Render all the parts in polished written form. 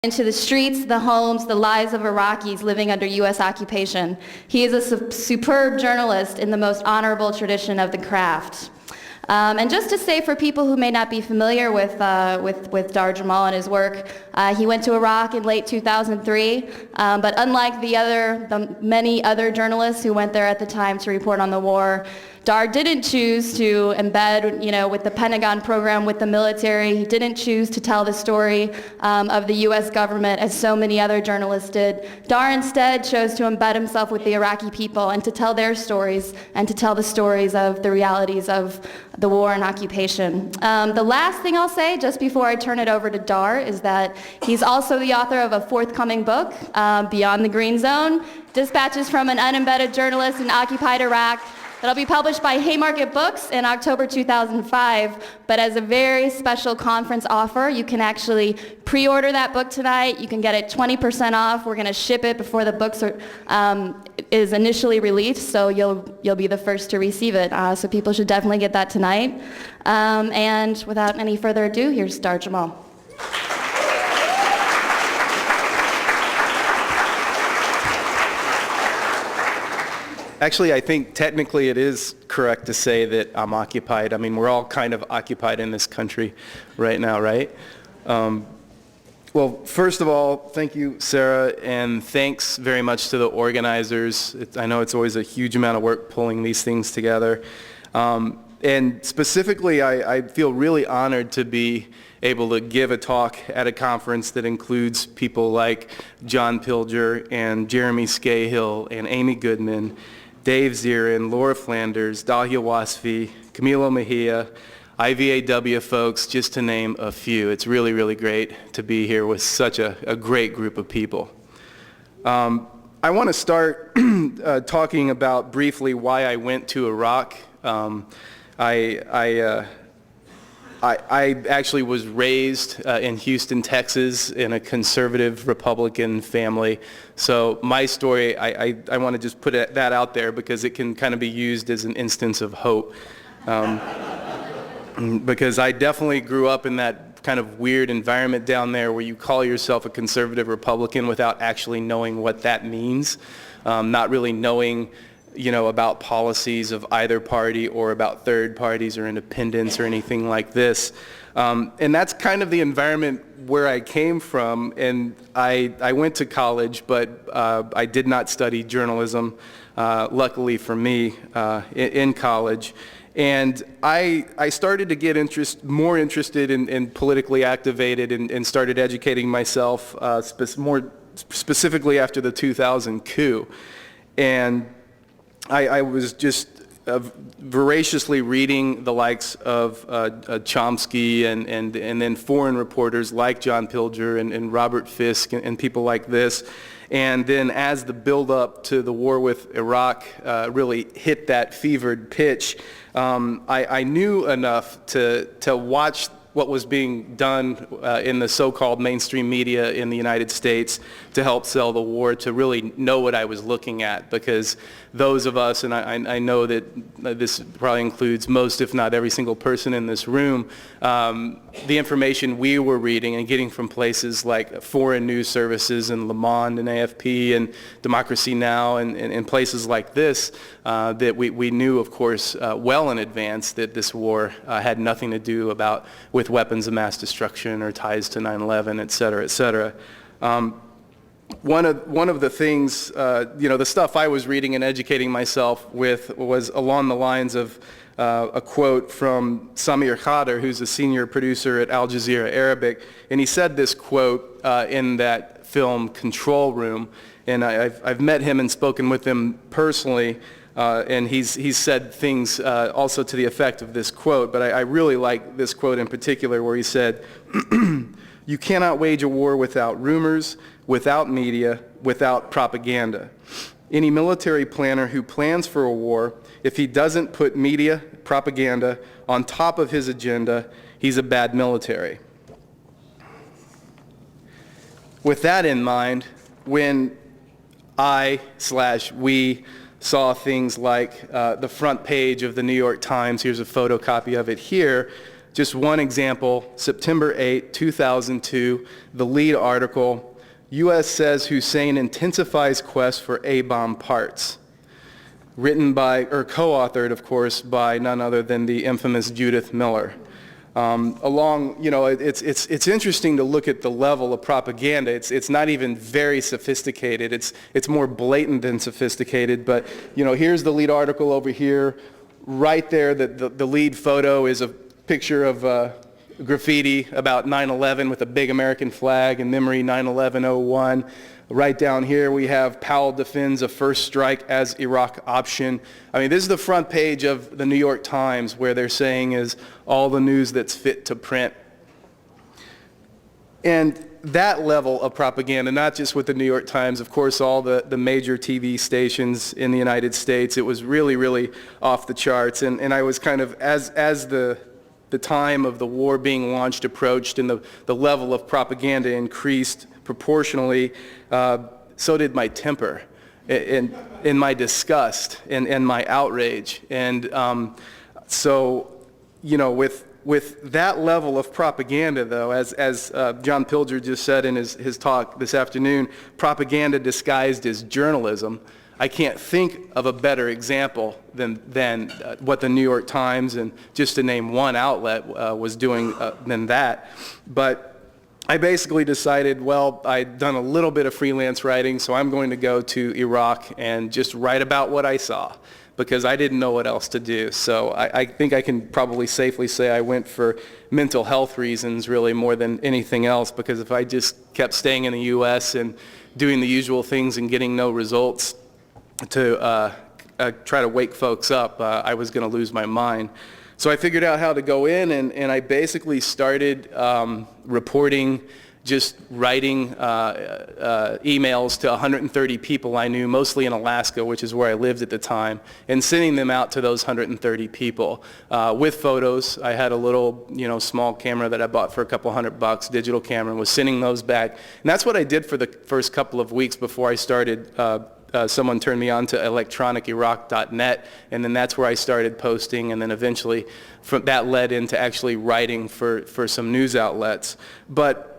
into the streets, the homes, the lives of Iraqis living under U.S. occupation. He is a superb journalist in the most honorable tradition of the craft. And just to say, for people who may not be familiar with Dahr Jamail and his work, he went to Iraq in late 2003, but unlike the many other journalists who went there at the time to report on the war, Dahr didn't choose to embed, with the Pentagon program, with the military. He didn't choose to tell the story of the U.S. government as so many other journalists did. Dahr instead chose to embed himself with the Iraqi people and to tell their stories and to tell the stories of the realities of the war and occupation. The last thing I'll say, just before I turn it over to Dahr, is that he's also the author of a forthcoming book, Beyond the Green Zone, Dispatches from an Unembedded Journalist in Occupied Iraq. It'll be published by Haymarket Books in October 2005, but as a very special conference offer, you can actually pre-order that book tonight. You can get it 20% off. We're going to ship it before the book is initially released, so you'll be the first to receive it. So people should definitely get that tonight. And without any further ado, here's Dahr Jamail. Actually, I think technically it is correct to say that I'm occupied. I mean, we're all kind of occupied in this country right now, right? Well, first of all, thank you, Sarah, and thanks very much to the organizers. I know it's always a huge amount of work pulling these things together. And specifically, I feel really honored to be able to give a talk at a conference that includes people like John Pilger and Jeremy Scahill and Amy Goodman, Dave Zirin, Laura Flanders, Dahlia Wasfi, Camilo Mejia, IVAW folks, just to name a few. It's really, really great to be here with such a great group of people. I want to start talking about briefly why I went to Iraq. I actually was raised in Houston, Texas, in a conservative Republican family. So my story, I want to just put that out there because it can kind of be used as an instance of hope. Because I definitely grew up in that kind of weird environment down there where you call yourself a conservative Republican without actually knowing what that means, not really knowing about policies of either party or about third parties or independents or anything like this. And that's kind of the environment where I came from. And I went to college, but I did not study journalism, luckily for me, in college. And I started to get more interested in politically activated and started educating myself more specifically after the 2000 coup. And I was just voraciously reading the likes of Chomsky and then foreign reporters like John Pilger and Robert Fisk and people like this. And then as the build-up to the war with Iraq really hit that fevered pitch, I knew enough to watch what was being done in the so-called mainstream media in the United States to help sell the war, to really know what I was looking at, because those of us, and I know that this probably includes most, if not every single person in this room, the information we were reading and getting from places like foreign news services and Le Monde and AFP and Democracy Now! and places like this, that we knew, of course, well in advance that this war had nothing to do with weapons of mass destruction or ties to 9/11, et cetera, et cetera. One of the things, the stuff I was reading and educating myself with was along the lines of a quote from Samir Khader, who's a senior producer at Al Jazeera Arabic, and he said this quote in that film Control Room, and I've met him and spoken with him personally, and he's said things also to the effect of this quote, but I really like this quote in particular where he said, "You cannot wage a war without rumors, without media, without propaganda. Any military planner who plans for a war, if he doesn't put media, propaganda on top of his agenda, he's a bad military." With that in mind, when we saw things like the front page of the New York Times, here's a photocopy of it here, Just one example, September 8, 2002, the lead article, U.S. says Hussein intensifies quest for A-bomb parts. Written by, or co-authored, of course, by none other than the infamous Judith Miller. It's interesting to look at the level of propaganda. It's not even very sophisticated. It's more blatant than sophisticated. But here's the lead article over here. Right there, the lead photo is a picture of graffiti about 9/11 with a big American flag in memory 9/11/01. Right down here we have Powell defends a first strike as Iraq option. I mean, this is the front page of the New York Times where they're saying is all the news that's fit to print. And that level of propaganda, not just with the New York Times, of course all the major TV stations in the United States, it was really, really off the charts. And I was kind of, as the time of the war being launched approached and the level of propaganda increased proportionally, so did my temper and my disgust and my outrage. And with that level of propaganda, though, as John Pilger just said in his talk this afternoon, propaganda disguised as journalism, I can't think of a better example than what the New York Times, and just to name one outlet, was doing than that. But I basically decided, well, I'd done a little bit of freelance writing, so I'm going to go to Iraq and just write about what I saw, because I didn't know what else to do. So I think I can probably safely say I went for mental health reasons really more than anything else, because if I just kept staying in the U.S. and doing the usual things and getting no results to try to wake folks up, I was going to lose my mind. So I figured out how to go in, and I basically started reporting, just writing emails to 130 people I knew, mostly in Alaska, which is where I lived at the time, and sending them out to those 130 people with photos. I had a little, small camera that I bought for a couple $100, digital camera, and was sending those back. And that's what I did for the first couple of weeks before I started. Someone turned me on to electroniceraq.net, and then that's where I started posting, and then eventually that led into actually writing for some news outlets. But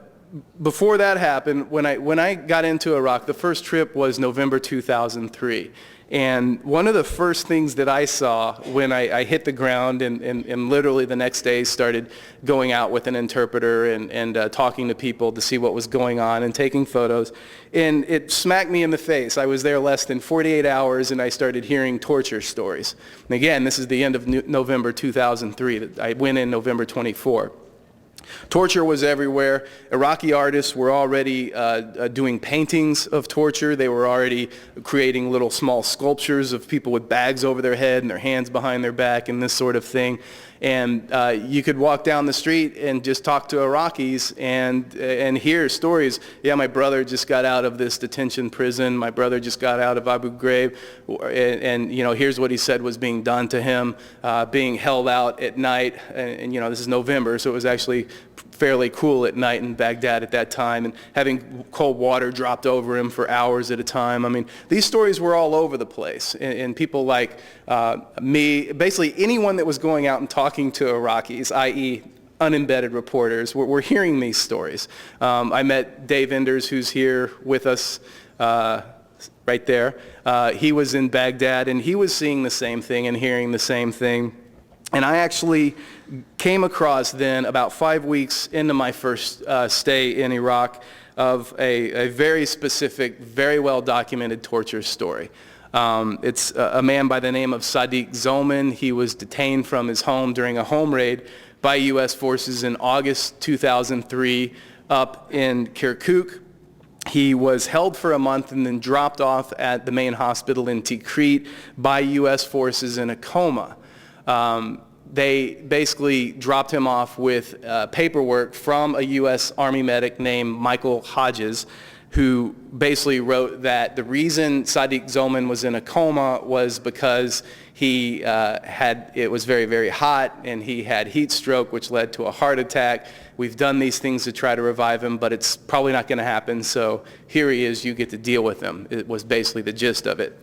before that happened, when I got into Iraq, the first trip was November 2003. And one of the first things that I saw when I hit the ground and literally the next day started going out with an interpreter and talking to people to see what was going on and taking photos, and it smacked me in the face. I was there less than 48 hours and I started hearing torture stories. And again, this is the end of November 2003. I went in November 24. Torture was everywhere. Iraqi artists were already doing paintings of torture. They were already creating little small sculptures of people with bags over their head and their hands behind their back and this sort of thing. And you could walk down the street and just talk to Iraqis and hear stories. Yeah, my brother just got out of this detention prison. My brother just got out of Abu Ghraib. And here's what he said was being done to him, being held out at night. And this is November, so it was actually fairly cool at night in Baghdad at that time, and having cold water dropped over him for hours at a time. I mean, these stories were all over the place, and people like me, basically anyone that was going out and talking to Iraqis, i.e. unembedded reporters, were hearing these stories. I met Dave Enders, who's here with us right there. He was in Baghdad, and he was seeing the same thing and hearing the same thing. And I actually came across then, about 5 weeks into my first stay in Iraq, of a very specific, very well-documented torture story. It's a man by the name of Sadiq Zoman. He was detained from his home during a home raid by U.S. forces in August 2003 up in Kirkuk. He was held for a month and then dropped off at the main hospital in Tikrit by U.S. forces in a coma. They basically dropped him off with paperwork from a U.S. Army medic named Michael Hodges, who basically wrote that the reason Sadiq Zoman was in a coma was because it was very, very hot, and he had heat stroke, which led to a heart attack. We've done these things to try to revive him, but it's probably not going to happen, so here he is, you get to deal with him. It was basically the gist of it.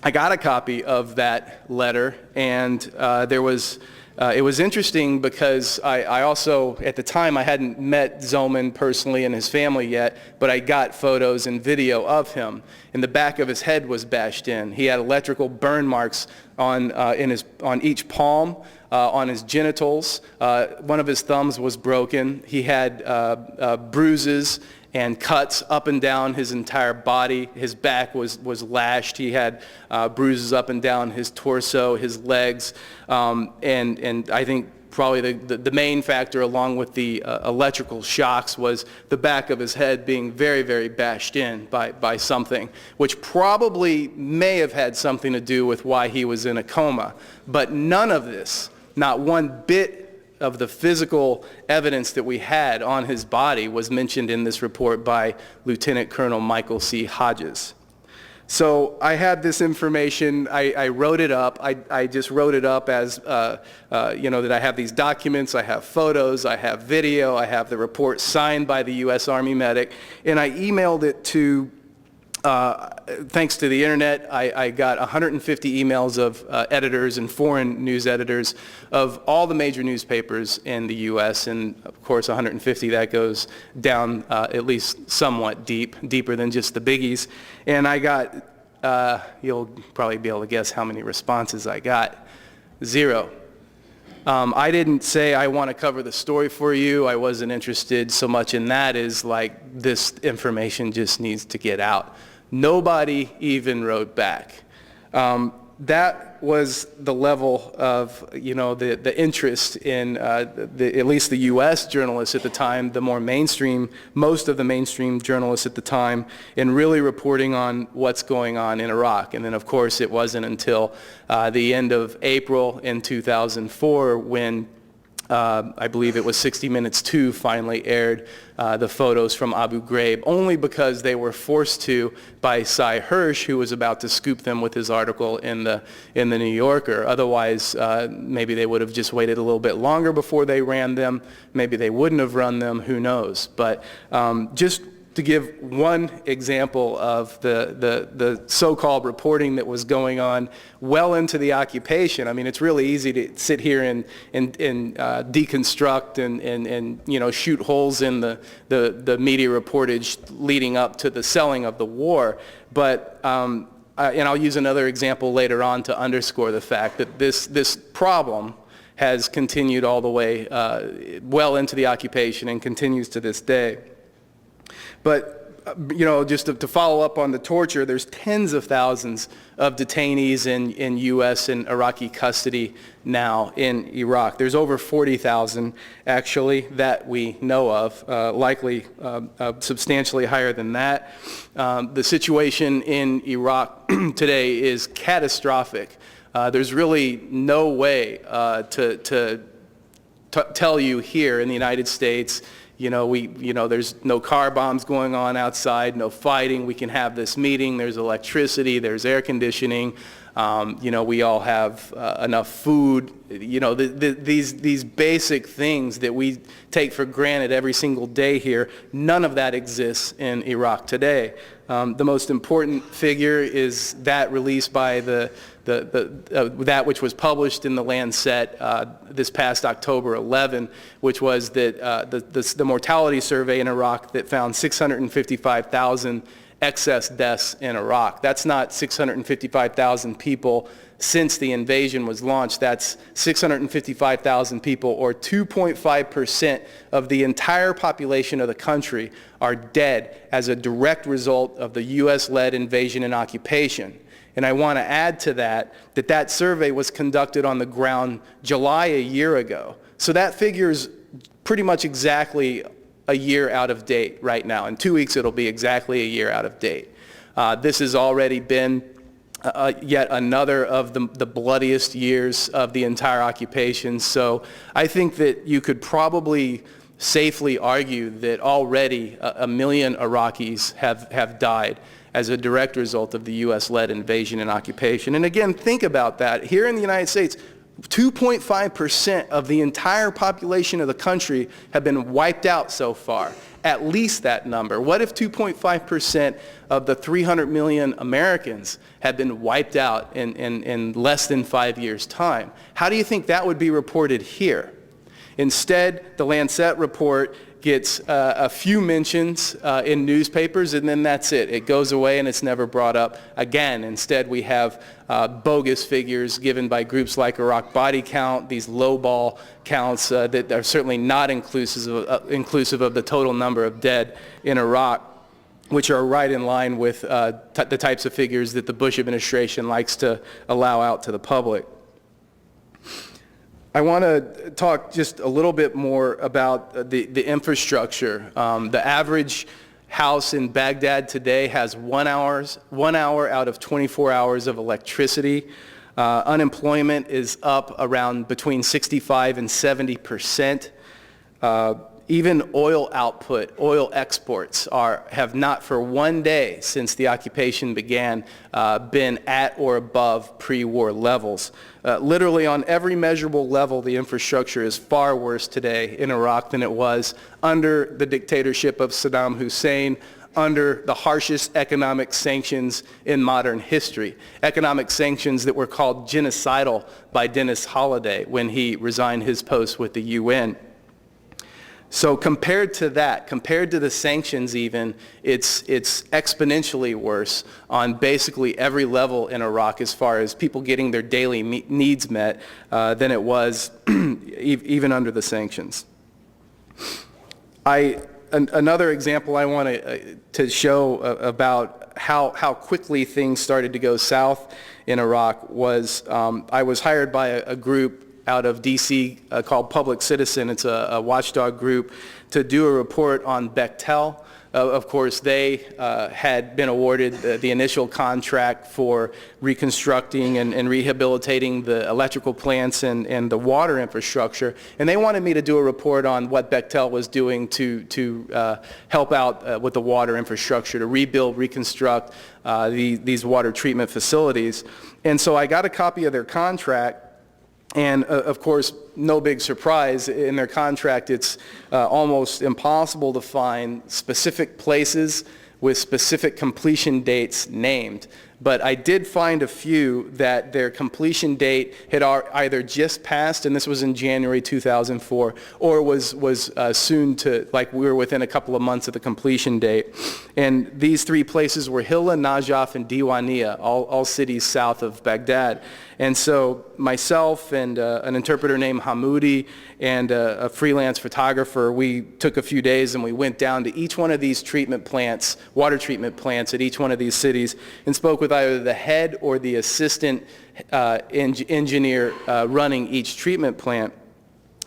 I got a copy of that letter, and there was It was interesting because I also, at the time, I hadn't met Zoman personally and his family yet, but I got photos and video of him. And the back of his head was bashed in. He had electrical burn marks on each palm, on his genitals. One of his thumbs was broken. He had bruises and cuts up and down his entire body. His back was lashed. He had bruises up and down his torso, his legs, and I think probably the main factor, along with the electrical shocks, was the back of his head being very, very bashed in by something, which probably may have had something to do with why he was in a coma. But none of this, not one bit of the physical evidence that we had on his body, was mentioned in this report by Lieutenant Colonel Michael C. Hodges. So I had this information, I wrote it up, I just wrote it up as, that I have these documents, I have photos, I have video, I have the report signed by the U.S. Army medic, and I emailed it to, thanks to the internet, I got 150 emails of editors and foreign news editors of all the major newspapers in the U.S., and of course 150, that goes down at least somewhat deeper than just the biggies. And I got, you'll probably be able to guess how many responses I got. 0. I didn't say I want to cover the story for you. I wasn't interested so much in that as like this information just needs to get out. Nobody even wrote back. That was the level of, the interest in at least the U.S. journalists at the time, most of the mainstream journalists at the time, in really reporting on what's going on in Iraq. And then, of course, it wasn't until the end of April in 2004 when I believe it was 60 Minutes 2 finally aired the photos from Abu Ghraib, only because they were forced to by Cy Hirsch, who was about to scoop them with his article in the New Yorker. Otherwise, maybe they would have just waited a little bit longer before they ran them. Maybe they wouldn't have run them. Who knows? But just to give one example of the so-called reporting that was going on well into the occupation. I mean, it's really easy to sit here and deconstruct and shoot holes in the media reportage leading up to the selling of the war. But and I'll use another example later on to underscore the fact that this problem has continued all the way well into the occupation and continues to this day. But, just to follow up on the torture, there's tens of thousands of detainees in U.S. and Iraqi custody now in Iraq. There's over 40,000, actually, that we know of, likely substantially higher than that. The situation in Iraq today is catastrophic. There's really no way to tell you here in the United States, there's no car bombs going on outside, no fighting. We can have this meeting. There's electricity. There's air conditioning. We all have enough food. These basic things that we take for granted every single day here, none of that exists in Iraq today. The most important figure is that released by that which was published in the Lancet this past October 11, which was that the mortality survey in Iraq that found 655,000 excess deaths in Iraq. That's not 655,000 people since the invasion was launched. That's 655,000 people, or 2.5% of the entire population of the country are dead as a direct result of the U.S.-led invasion and occupation. And I want to add to that survey was conducted on the ground July a year ago. So that figure is pretty much exactly a year out of date right now. In 2 weeks, it'll be exactly a year out of date. This has already been yet another of the bloodiest years of the entire occupation. So I think that you could probably safely argue that already a million Iraqis have died as a direct result of the U.S.-led invasion and occupation. And again, think about that. Here in the United States, 2.5% of the entire population of the country have been wiped out so far. at least that number? What if 2.5% of the 300 million Americans had been wiped out in less than 5 years' time? How do you think that would be reported here? Instead, the Lancet report gets a few mentions in newspapers, and then that's it. It goes away and it's never brought up again. Instead, we have bogus figures given by groups like Iraq Body Count, these lowball counts that are certainly not inclusive of the total number of dead in Iraq, which are right in line with the types of figures that the Bush administration likes to allow out to the public. I want to talk just a little bit more about the infrastructure. The average house in Baghdad today has 1 hour out of 24 hours of electricity. Unemployment is up around between 65 and 70%. Even oil output, oil exports have not for one day since the occupation began been at or above pre-war levels. Literally on every measurable level, the infrastructure is far worse today in Iraq than it was under the dictatorship of Saddam Hussein, under the harshest economic sanctions in modern history. Economic sanctions that were called genocidal by Dennis Holliday when he resigned his post with the UN. So compared to that, compared to the sanctions even, it's exponentially worse on basically every level in Iraq as far as people getting their daily needs met than it was even under the sanctions. Another example I want to show about how quickly things started to go south in Iraq was I was hired by a group out of D.C. Called Public Citizen. It's a watchdog group to do a report on Bechtel. Of course, they had been awarded the initial contract for reconstructing and rehabilitating the electrical plants and the water infrastructure, and they wanted me to do a report on what Bechtel was doing to help out with the water infrastructure, to rebuild, reconstruct these water treatment facilities. And so I got a copy of their contract. And of course, no big surprise, in their contract it's almost impossible to find specific places with specific completion dates named. But I did find a few that their completion date had either just passed, and this was in January 2004, or was soon to, like we were within a couple of months of the completion date. And these three places were Hilla, Najaf, and Diwaniyah, all cities south of Baghdad. And so myself and an interpreter named Hamoudi and a freelance photographer, we took a few days and we went down to each one of these treatment plants, water treatment plants at each one of these cities, and spoke with either the head or the assistant engineer running each treatment plant.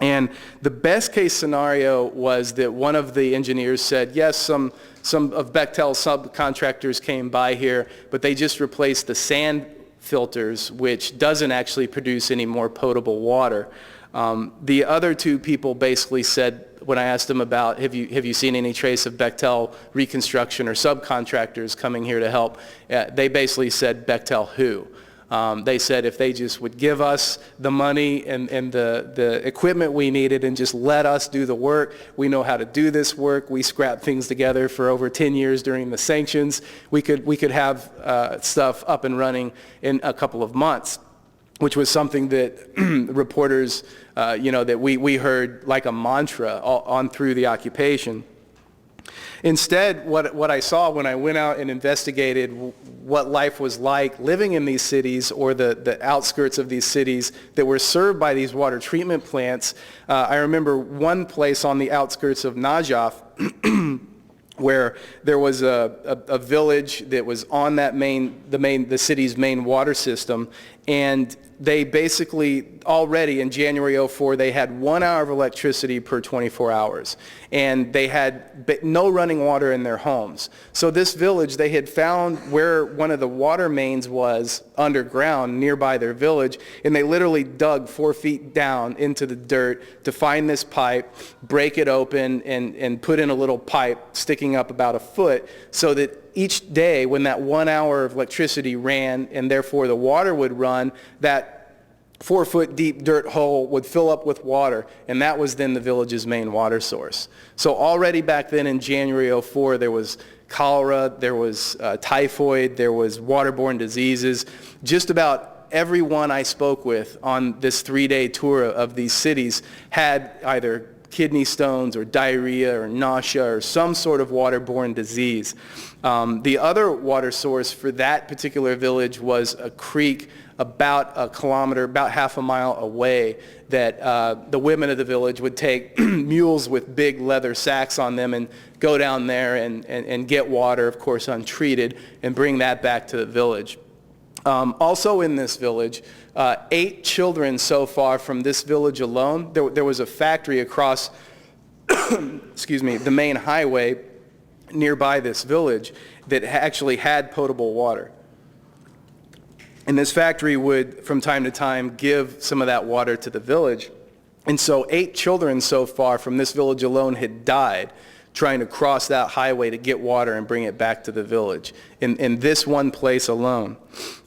And the best case scenario was that one of the engineers said, yes, some of Bechtel's subcontractors came by here, but they just replaced the sand filters, which doesn't actually produce any more potable water. The other two people basically said, when I asked them about, have you seen any trace of Bechtel reconstruction or subcontractors coming here to help, they basically said, Bechtel who? They said if they just would give us the money and the equipment we needed and just let us do the work. We know how to do this work. We scrapped things together for over 10 years during the sanctions. We could have stuff up and running in a couple of months, which was something that reporters, that we heard like a mantra on through the occupation. Instead, what I saw when I went out and investigated what life was like living in these cities or the outskirts of these cities that were served by these water treatment plants, I remember one place on the outskirts of Najaf where there was a village that was on that the city's main water system, and they basically already in January 2004 they had 1 hour of electricity per 24 hours, and they had no running water in their homes. So this village, they had found where one of the water mains was underground nearby their village, and they literally dug 4 feet down into the dirt to find this pipe, break it open, and put in a little pipe sticking up about a foot, so that each day when that 1 hour of electricity ran and therefore the water would run, that 4-foot deep dirt hole would fill up with water, and that was then the village's main water source. So already back then in January '04, there was cholera, there was typhoid, there was waterborne diseases. Just about everyone I spoke with on this 3-day tour of these cities had either kidney stones or diarrhea or nausea or some sort of waterborne disease. The other water source for that particular village was a creek about a kilometer, about half a mile away, that the women of the village would take mules with big leather sacks on them and go down there and get water, of course untreated, and bring that back to the village. Also in this village, 8 children so far from this village alone. There was a factory across excuse me, the main highway nearby this village that actually had potable water. And this factory would, from time to time, give some of that water to the village. And so 8 children so far from this village alone had died trying to cross that highway to get water and bring it back to the village in this one place alone.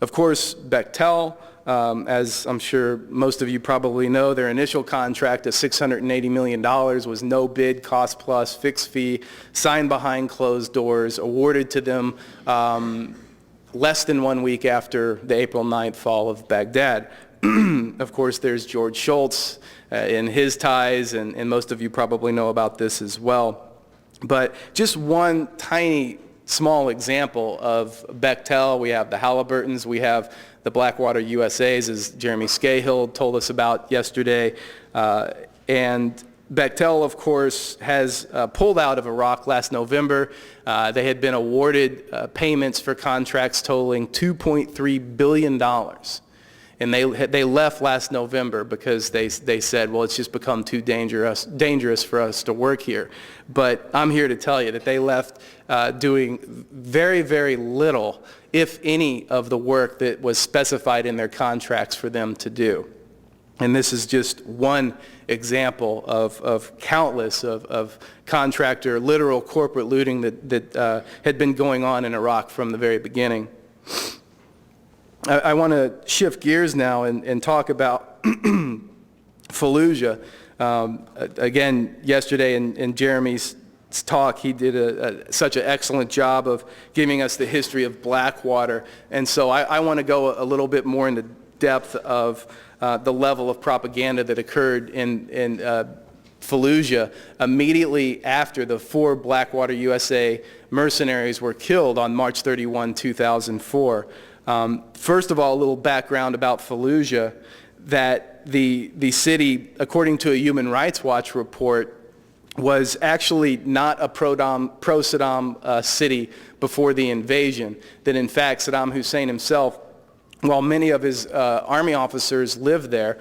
Of course, Bechtel, as I'm sure most of you probably know, their initial contract of $680 million was no bid, cost plus, fixed fee, signed behind closed doors, awarded to them less than 1 week after the April 9th fall of Baghdad. Of course, there's George Shultz and his ties, and most of you probably know about this as well. But just one tiny, small example of Bechtel. We have the Halliburtons, we have the Blackwater USAs, as Jeremy Scahill told us about yesterday. And Bechtel, of course, has pulled out of Iraq last November. They had been awarded payments for contracts totaling $2.3 billion. And they left last November because they said, well, it's just become too dangerous for us to work here. But I'm here to tell you that they left doing very, very little, if any, of the work that was specified in their contracts for them to do. And this is just one example of countless of contractor, literal corporate looting that had been going on in Iraq from the very beginning. I want to shift gears now and talk about Fallujah. Again, yesterday in Jeremy's talk, he did such an excellent job of giving us the history of Blackwater. And so I want to go a little bit more into depth of the level of propaganda that occurred in Fallujah immediately after the 4 Blackwater USA mercenaries were killed on March 31, 2004. First of all, a little background about Fallujah, that the city, according to a Human Rights Watch report, was actually not a pro-Saddam city before the invasion. That in fact Saddam Hussein himself, while many of his army officers lived there,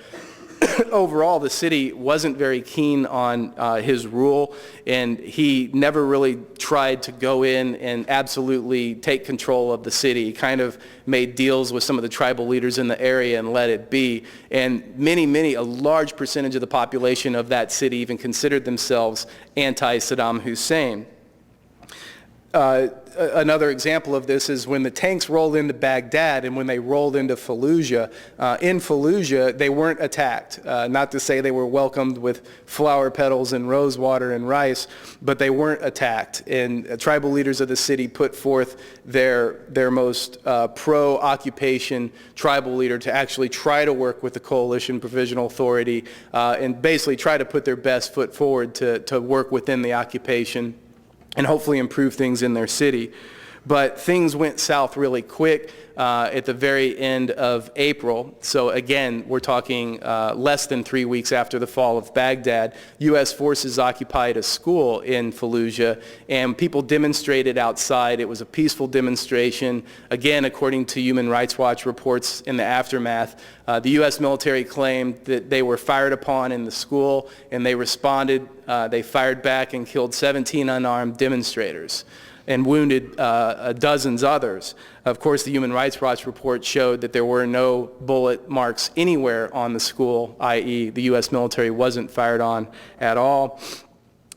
overall the city wasn't very keen on his rule, and he never really tried to go in and absolutely take control of the city. He kind of made deals with some of the tribal leaders in the area and let it be. And a large percentage of the population of that city even considered themselves anti-Saddam Hussein. Another example of this is when the tanks rolled into Baghdad and when they rolled into Fallujah. In Fallujah, they weren't attacked. Not to say they were welcomed with flower petals and rose water and rice, but they weren't attacked. And tribal leaders of the city put forth their most pro-occupation tribal leader to actually try to work with the Coalition Provisional Authority and basically try to put their best foot forward to work within the occupation and hopefully improve things in their city. But things went south really quick at the very end of April. So again, we're talking less than 3 weeks after the fall of Baghdad. U.S. forces occupied a school in Fallujah, and people demonstrated outside. It was a peaceful demonstration. Again, according to Human Rights Watch reports in the aftermath, the U.S. military claimed that they were fired upon in the school, and they responded. They fired back and killed 17 unarmed demonstrators and wounded dozens others. Of course, the Human Rights Watch report showed that there were no bullet marks anywhere on the school, i.e. the U.S. military wasn't fired on at all.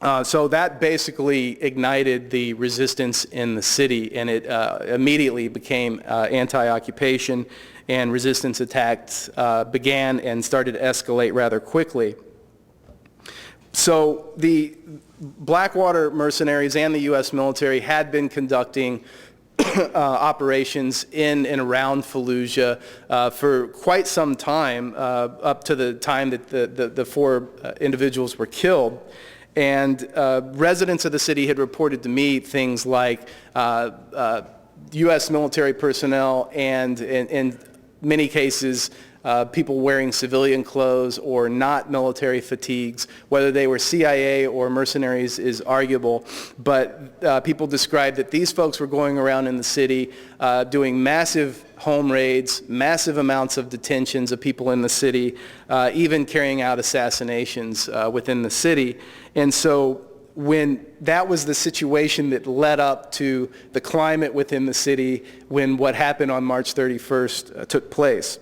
So that basically ignited the resistance in the city, and it immediately became anti-occupation, and resistance attacks began and started to escalate rather quickly. So the Blackwater mercenaries and the U.S. military had been conducting operations in and around Fallujah for quite some time, up to the time that the four individuals were killed. And residents of the city had reported to me things like U.S. military personnel and in many cases people wearing civilian clothes or not military fatigues. Whether they were CIA or mercenaries is arguable, but people described that these folks were going around in the city doing massive home raids, massive amounts of detentions of people in the city, even carrying out assassinations within the city. And so when that was the situation that led up to the climate within the city when what happened on March 31st took place.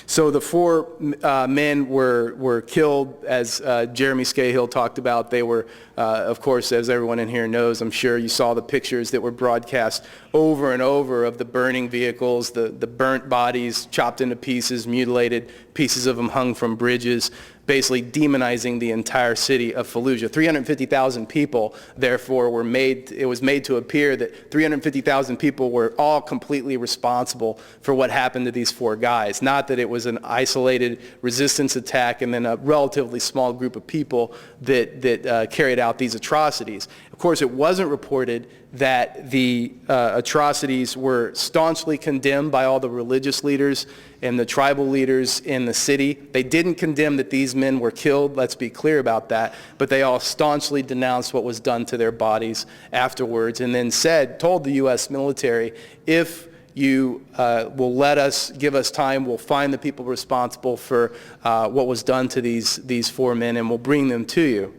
So the four men were killed, as Jeremy Scahill talked about. They were, of course, as everyone in here knows, I'm sure you saw the pictures that were broadcast over and over of the burning vehicles, the burnt bodies, chopped into pieces, mutilated, pieces of them hung from bridges, basically demonizing the entire city of Fallujah. 350,000 people, therefore, it was made to appear that 350,000 people were all completely responsible for what happened to these four guys. Not that it was an isolated resistance attack and then a relatively small group of people that carried out these atrocities. Of course, it wasn't reported that the atrocities were staunchly condemned by all the religious leaders and the tribal leaders in the city. They didn't condemn that these men were killed, let's be clear about that, but they all staunchly denounced what was done to their bodies afterwards, and then told the U.S. military, if you will give us time, we'll find the people responsible for what was done to these four men, and we'll bring them to you.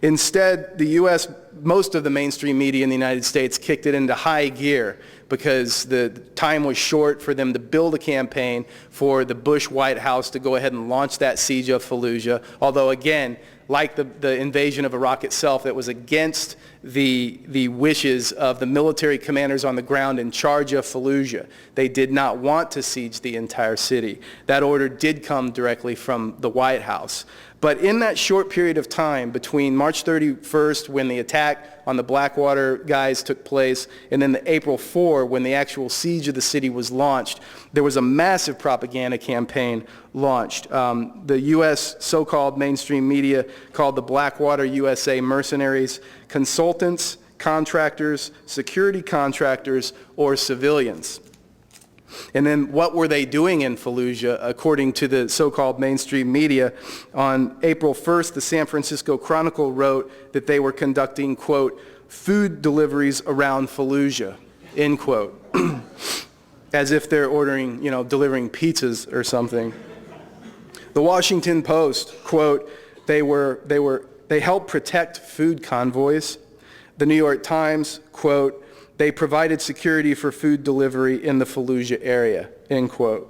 Instead, the U.S., most of the mainstream media in the United States kicked it into high gear because the time was short for them to build a campaign for the Bush White House to go ahead and launch that siege of Fallujah. Although, again, like the invasion of Iraq itself, that was against the wishes of the military commanders on the ground in charge of Fallujah. They did not want to siege the entire city. That order did come directly from the White House. But in that short period of time between March 31st, when the attack on the Blackwater guys took place, and then the April 4, when the actual siege of the city was launched, there was a massive propaganda campaign launched. The U.S. so-called mainstream media called the Blackwater USA mercenaries consultants, contractors, security contractors, or civilians. And then what were they doing in Fallujah? According to the so-called mainstream media, on April 1st, the San Francisco Chronicle wrote that they were conducting, quote, food deliveries around Fallujah, end quote. As if they're ordering, delivering pizzas or something. The Washington Post, quote, they helped protect food convoys. The New York Times, quote, they provided security for food delivery in the Fallujah area, end quote.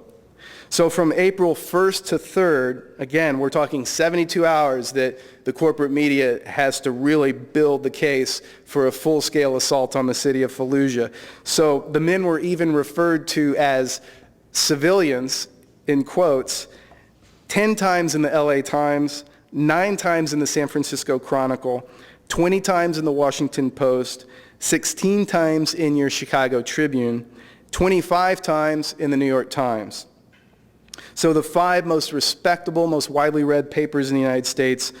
So from April 1st to 3rd, again, we're talking 72 hours that the corporate media has to really build the case for a full-scale assault on the city of Fallujah. So the men were even referred to as civilians, in quotes, 10 times in the LA Times, 9 times in the San Francisco Chronicle, 20 times in the Washington Post, 16 times in your Chicago Tribune, 25 times in the New York Times. So the 5 most respectable, most widely read papers in the United States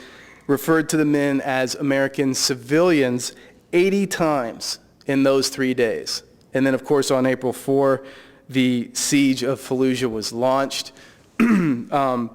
referred to the men as American civilians 80 times in those 3 days. And then, of course, on April 4, the siege of Fallujah was launched. The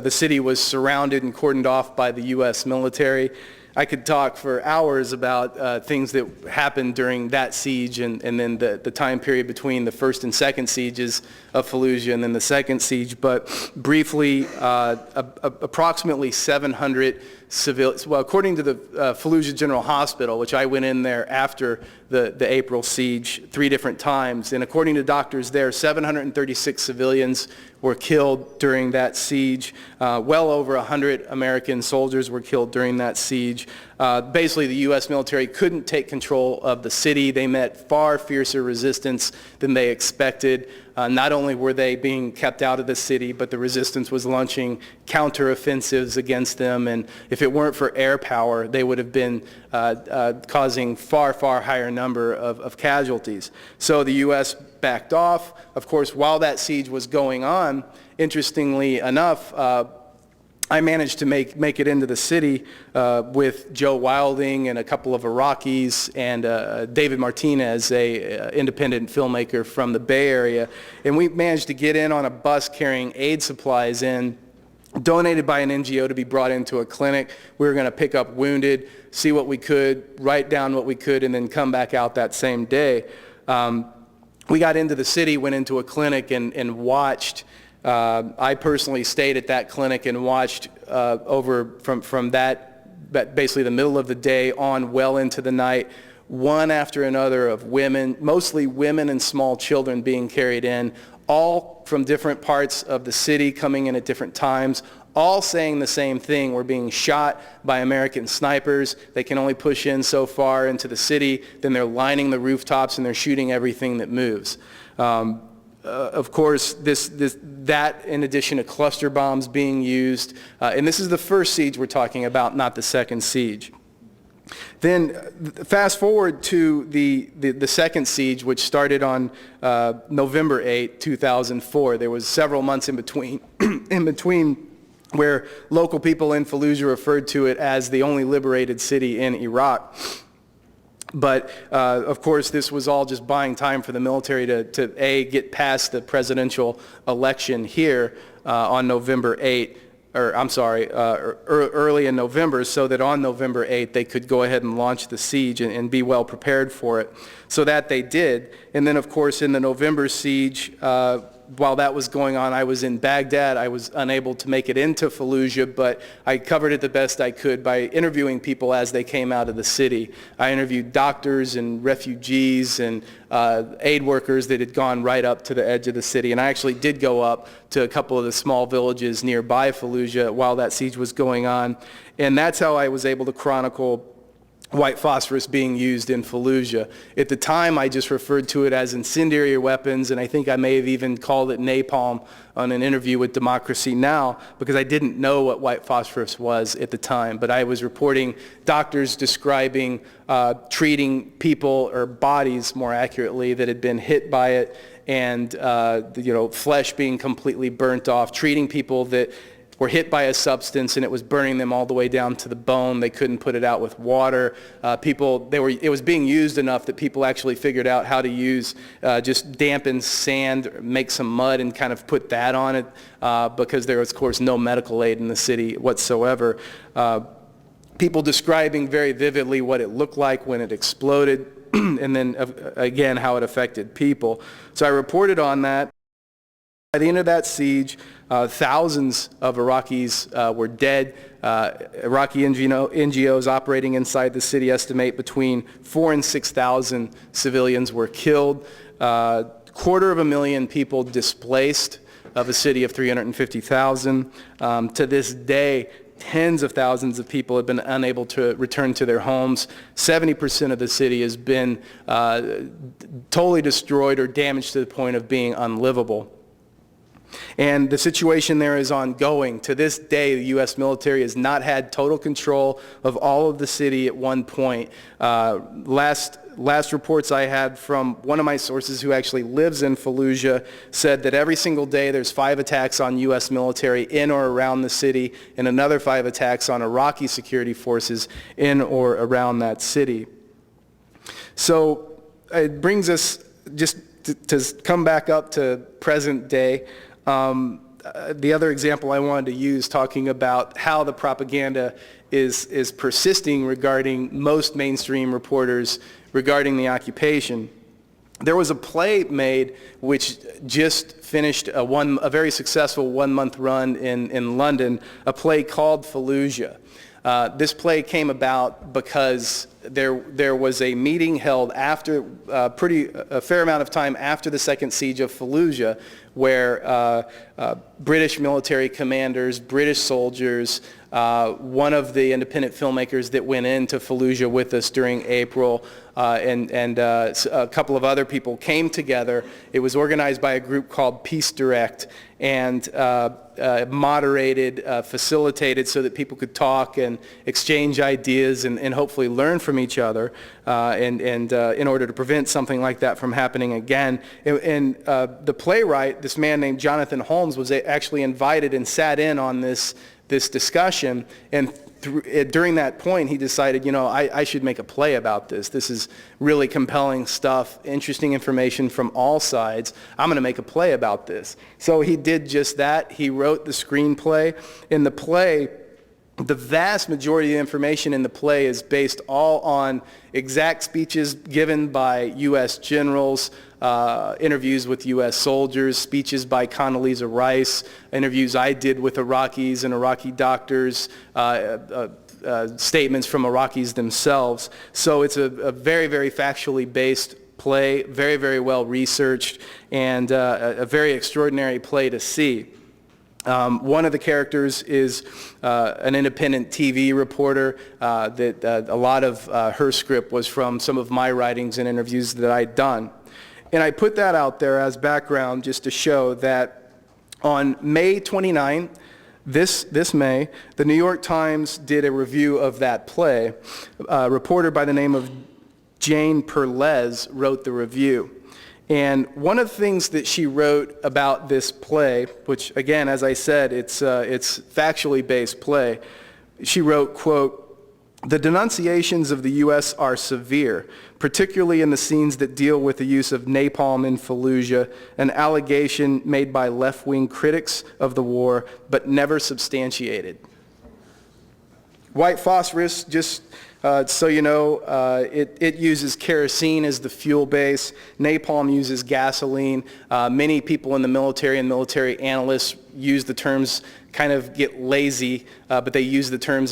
city was surrounded and cordoned off by the U.S. military. I could talk for hours about things that happened during that siege and then the time period between the first and second sieges of Fallujah and then the second siege. But briefly, approximately 700 civilians. Well, according to the Fallujah General Hospital, which I went in there after the April siege 3 different times, and according to doctors there, 736 civilians were killed during that siege. Well over 100 American soldiers were killed during that siege. Basically, the U.S. military couldn't take control of the city. They met far fiercer resistance than they expected. Not only were they being kept out of the city, but the resistance was launching counteroffensives against them. And if it weren't for air power, they would have been causing far, far higher number of casualties. So the U.S. backed off. Of course, while that siege was going on, interestingly enough, I managed to make it into the city with Joe Wilding and a couple of Iraqis and David Martinez, a independent filmmaker from the Bay Area. And we managed to get in on a bus carrying aid supplies in, donated by an NGO to be brought into a clinic. We were going to pick up wounded, see what we could, write down what we could, and then come back out that same day. We got into the city, went into a clinic, and watched. I personally stayed at that clinic and watched over from that basically the middle of the day on well into the night, one after another of women, mostly women and small children being carried in, all from different parts of the city coming in at different times, all saying the same thing. We're being shot by American snipers. They can only push in so far into the city. Then they're lining the rooftops and they're shooting everything that moves. Of course, that in addition to cluster bombs being used, and this is the first siege we're talking about, not the second siege. Then fast forward to the second siege, which started on November 8, 2004. There was several months in between where local people in Fallujah referred to it as the only liberated city in Iraq. But, of course, this was all just buying time for the military to A, get past the presidential election here on November 8, or I'm sorry, early in November, so that on November 8 they could go ahead and launch the siege and be well prepared for it. So that they did. And then, of course, in the November siege, while that was going on, I was in Baghdad. I was unable to make it into Fallujah, but I covered it the best I could by interviewing people as they came out of the city. I interviewed doctors and refugees and aid workers that had gone right up to the edge of the city. And I actually did go up to a couple of the small villages nearby Fallujah while that siege was going on. And that's how I was able to chronicle white phosphorus being used in Fallujah. At the time, I just referred to it as incendiary weapons, and I think I may have even called it napalm on an interview with Democracy Now! Because I didn't know what white phosphorus was at the time. But I was reporting doctors describing treating people, or bodies more accurately, that had been hit by it, and flesh being completely burnt off, treating people that were hit by a substance and it was burning them all the way down to the bone. They couldn't put it out with water. It was being used enough that people actually figured out how to use just dampened sand, make some mud and kind of put that on it because there was, of course, no medical aid in the city whatsoever. People describing very vividly what it looked like when it exploded and then again how it affected people. So I reported on that. By the end of that siege, thousands of Iraqis were dead. Iraqi NGOs operating inside the city estimate between 4,000 and 6,000 civilians were killed. 250,000 people displaced of a city of 350,000. To this day, tens of thousands of people have been unable to return to their homes. 70% of the city has been totally destroyed or damaged to the point of being unlivable. And the situation there is ongoing. To this day, the U.S. military has not had total control of all of the city at one point. Last reports I had from one of my sources who actually lives in Fallujah said that every single day there's 5 attacks on U.S. military in or around the city and another 5 attacks on Iraqi security forces in or around that city. So it brings us just to come back up to present day. The other example I wanted to use, talking about how the propaganda is persisting regarding most mainstream reporters regarding the occupation. There was a play made which just finished a very successful 1-month run in London, a play called Fallujah. This play came about because there was a meeting held after a fair amount of time after the second siege of Fallujah, where British military commanders, British soldiers, one of the independent filmmakers that went into Fallujah with us during April, and a couple of other people came together. It was organized by a group called Peace Direct, and moderated, facilitated so that people could talk and exchange ideas and hopefully learn from each other, and in order to prevent something like that from happening again. And the playwright, this man named Jonathan Holmes, was actually invited and sat in on this discussion, and during that point he decided, I should make a play about this. This is really compelling stuff, interesting information from all sides. I'm going to make a play about this. So he did just that. He wrote the screenplay. In the play, the vast majority of the information in the play is based all on exact speeches given by U.S. generals, interviews with U.S. soldiers, speeches by Condoleezza Rice, interviews I did with Iraqis and Iraqi doctors, statements from Iraqis themselves. So it's a very, very factually based play, very, very well researched, and a very extraordinary play to see. One of the characters is an independent TV reporter that a lot of her script was from some of my writings and interviews that I'd done. And I put that out there as background just to show that on May 29, this May, the New York Times did a review of that play. A reporter by the name of Jane Perlez wrote the review. And one of the things that she wrote about this play, which again, as I said, it's factually based play, she wrote, quote, "The denunciations of the U.S. are severe, particularly in the scenes that deal with the use of napalm in Fallujah, an allegation made by left-wing critics of the war, but never substantiated." White phosphorus, just so you know, it uses kerosene as the fuel base. Napalm uses gasoline. Many people in the military and military analysts use the terms, kind of get lazy, but they use the terms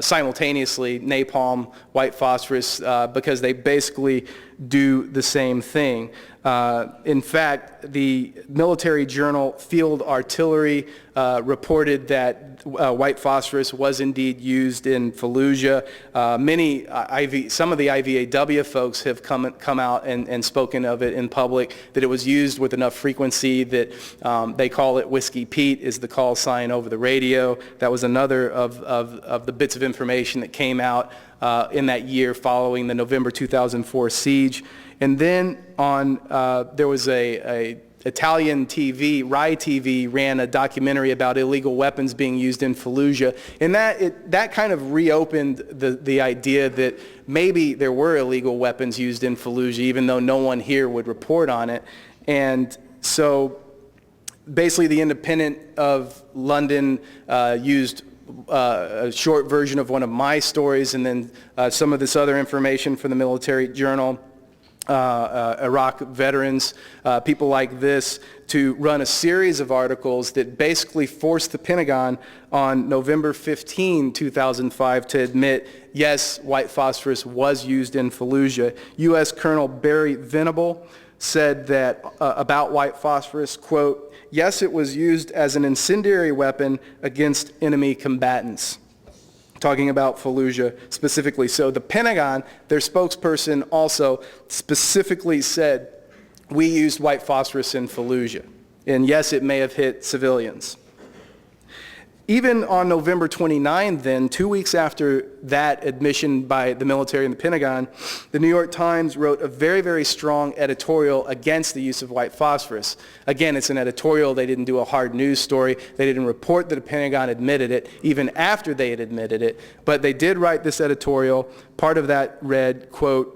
simultaneously, napalm, white phosphorus, because they basically do the same thing. In fact, the military journal Field Artillery reported that white phosphorus was indeed used in Fallujah. Some of the IVAW folks have come out and spoken of it in public, that it was used with enough frequency that they call it Whiskey Pete is the call sign over the radio. That was another of the bits of information that came out in that year following the November 2004 siege. And then there was a Italian TV, Rai TV, ran a documentary about illegal weapons being used in Fallujah, and that kind of reopened the idea that maybe there were illegal weapons used in Fallujah, even though no one here would report on it. And so basically the Independent of London used a short version of one of my stories, and then some of this other information from the military journal, Iraq veterans, people like this, to run a series of articles that basically forced the Pentagon on November 15, 2005 to admit, yes, white phosphorus was used in Fallujah. U.S. Colonel Barry Venable said that about white phosphorus, quote, "Yes, it was used as an incendiary weapon against enemy combatants." Talking about Fallujah specifically. So the Pentagon, their spokesperson also specifically said, we used white phosphorus in Fallujah. And yes, it may have hit civilians. Even on November 29, then, 2 weeks after that admission by the military and the Pentagon, the New York Times wrote a very, very strong editorial against the use of white phosphorus. Again, it's an editorial. They didn't do a hard news story. They didn't report that the Pentagon admitted it, even after they had admitted it. But they did write this editorial. Part of that read, quote,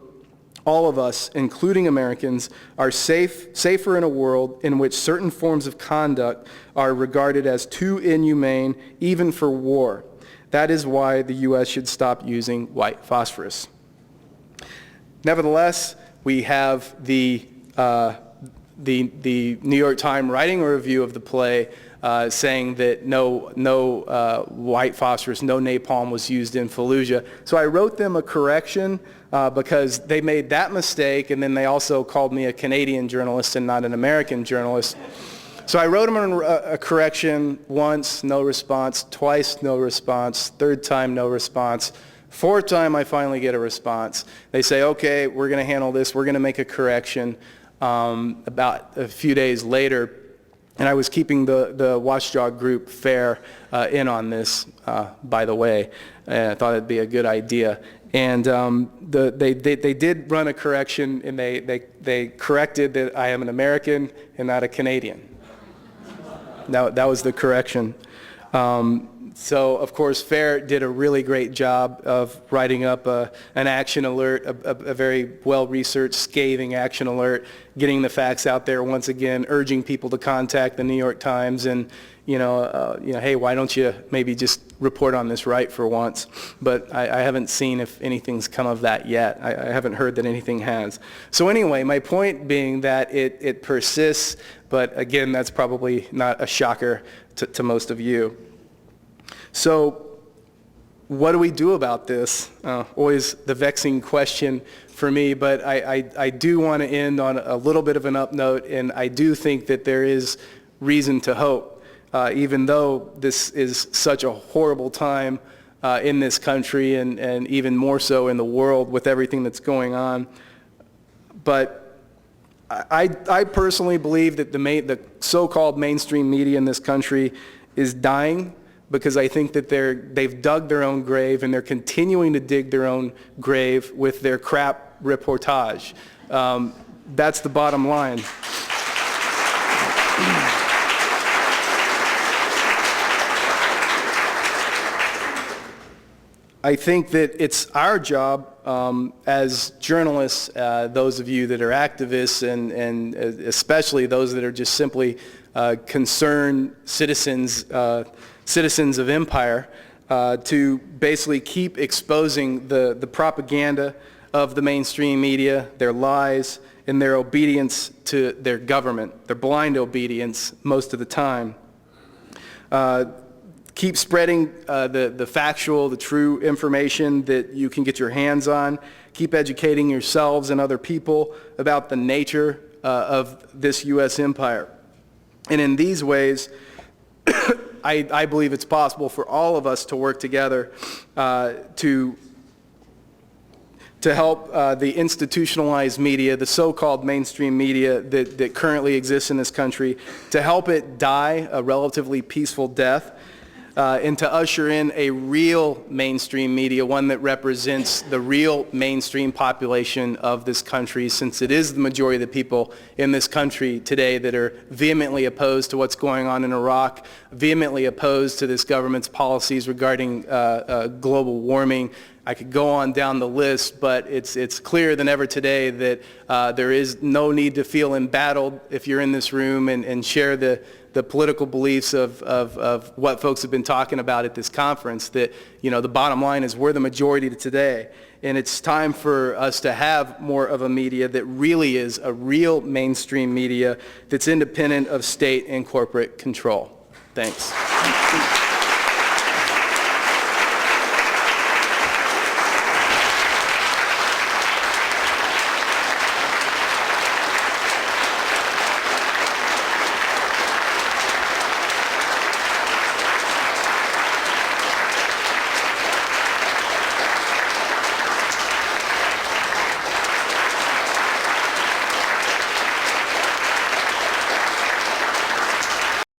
"All of us, including Americans, are safer in a world in which certain forms of conduct are regarded as too inhumane, even for war. That is why the U.S. should stop using white phosphorus." Nevertheless, we have the New York Times writing a review of the play, saying that no white phosphorus, no napalm was used in Fallujah. So I wrote them a correction because they made that mistake, and then they also called me a Canadian journalist and not an American journalist. So I wrote them a correction once, no response, twice, no response, third time, no response. Fourth time, I finally get a response. They say, okay, we're going to handle this. We're going to make a correction. About a few days later, and I was keeping the watchdog group FAIR in on this, by the way. And I thought it'd be a good idea. And they did run a correction, and they corrected that I am an American and not a Canadian. That was the correction. So, of course, FAIR did a really great job of writing up an action alert, a very well-researched, scathing action alert, getting the facts out there once again, urging people to contact the New York Times and, hey, why don't you maybe just report on this right for once? But I haven't seen if anything's come of that yet. I haven't heard that anything has. So anyway, my point being that it persists, but again, that's probably not a shocker to most of you. So what do we do about this? Always the vexing question for me, but I do want to end on a little bit of an up note, and I do think that there is reason to hope, even though this is such a horrible time in this country and even more so in the world with everything that's going on. But I personally believe that the so-called mainstream media in this country is dying, because I think that they've dug their own grave, and they're continuing to dig their own grave with their crap reportage. That's the bottom line. I think that it's our job as journalists, those of you that are activists, and especially those that are just simply concerned citizens of empire, to basically keep exposing the propaganda of the mainstream media, their lies, and their obedience to their government, their blind obedience most of the time. Keep spreading the factual, the true information that you can get your hands on. Keep educating yourselves and other people about the nature of this U.S. empire. And in these ways, I believe it's possible for all of us to work together to help the institutionalized media, the so-called mainstream media that currently exists in this country, to help it die a relatively peaceful death, and to usher in a real mainstream media, one that represents the real mainstream population of this country, since it is the majority of the people in this country today that are vehemently opposed to what's going on in Iraq, vehemently opposed to this government's policies regarding global warming. I could go on down the list, but it's clearer than ever today that there is no need to feel embattled if you're in this room and share the political beliefs of what folks have been talking about at this conference, that, the bottom line is we're the majority today. And it's time for us to have more of a media that really is a real mainstream media that's independent of state and corporate control. Thanks.